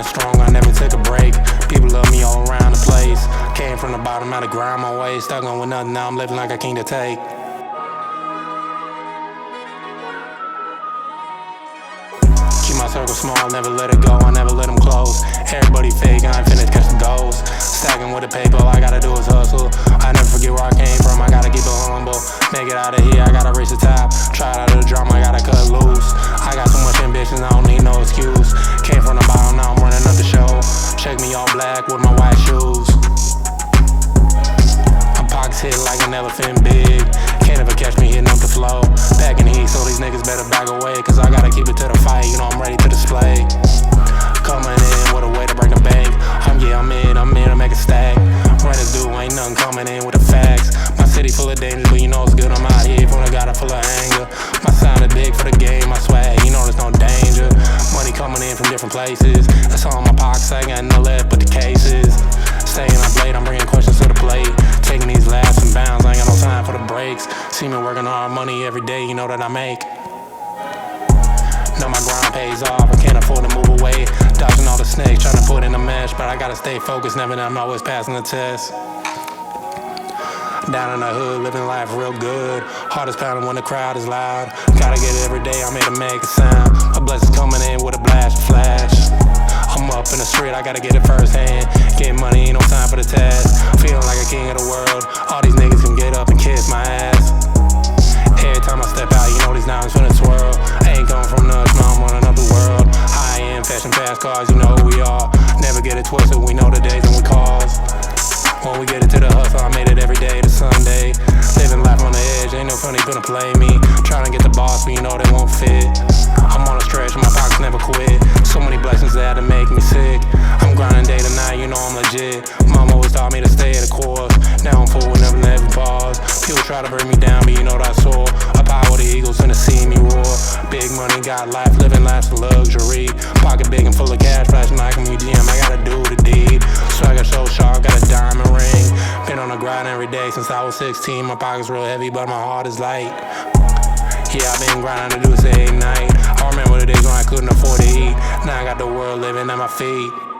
grinding strong, I never took a break. People love me all around the place. Came from the bottom, had to grind my way. Stuck on with nothing, now I'm living like a king to take. Keep my circle small, never let it go, I never let them close. Everybody fake, I ain't finna catch the goals. Stacking with the paper, all I gotta do is hustle. I never forget where I came from, I gotta keep it humble. Make it out of here, I gotta reach the top. Try out of the drama, I gotta cut loose. I got so much ambition, I don't need no excuse. Came from the bottom, now I'm running up the show. Check me all black with my white shoes. My pockets hit like an elephant big. Can't ever catch me hitting up the flow. Packing heat, so these niggas better back away, cause I gotta keep it to the fight, you know I'm ready to display. Coming in with a way to bring the bank. I'm in to make a stack. Runners do, ain't nothing coming in with the facts. My city full of danger, but you know it's good, I'm out here from the gutter full of anger. My sound is big for the game, my swag, you know there's no danger. Money coming in from different places. That's all in my pockets, I ain't got no left but the cases. Staying up late, I'm bringing questions to the plate. Taking these laps and bounds, I ain't got no time for the breaks. See me working hard, money every day, you know that I make. Know my grind pays off, I can't afford to move away. Dodging all the snakes, trying to put in a mesh, but I gotta stay focused, never know I'm always passing the test. Down in the hood, living life real good. Heart is pounding when the crowd is loud. Gotta get it every day, I'm here to make a sound. My blessings coming in with a blast and flash. I'm up in the street, I gotta get it firsthand. Getting money, ain't no time for the task. Feeling like a king of the world. All these niggas can get up and kiss my ass. Every time I step out, you know these diamonds finna twirl. I ain't coming from nuts, now I'm running up the world. High-end, fashion, fast cars, you know who we are. Never get it twisted, we know the days and we cause. When we get into the hustle, I made it every day to Sunday. Living life on the edge, ain't no funny gonna play me. Trying to get the boss, but you know they won't fit. I'm on a stretch, my pockets never quit. So many blessings that had to make me sick. I'm grinding day to night, you know I'm legit. Mama always taught me to stay at the course. Now I'm full with never let me pause. People try to bring me down, but you know that I soar. Up high with the eagles and to see me roar. Big money, got life, living life's a luxury. Pocket big and full of cash, flashing like a museum. I gotta do the deed. Swagger so sharp, got a diamond ring. Been on the grind every day since I was 16. My pocket's real heavy, but my heart is light. Yeah, I've been grinding to do this every night. I remember the days when I couldn't afford to eat. Now I got the world living at my feet.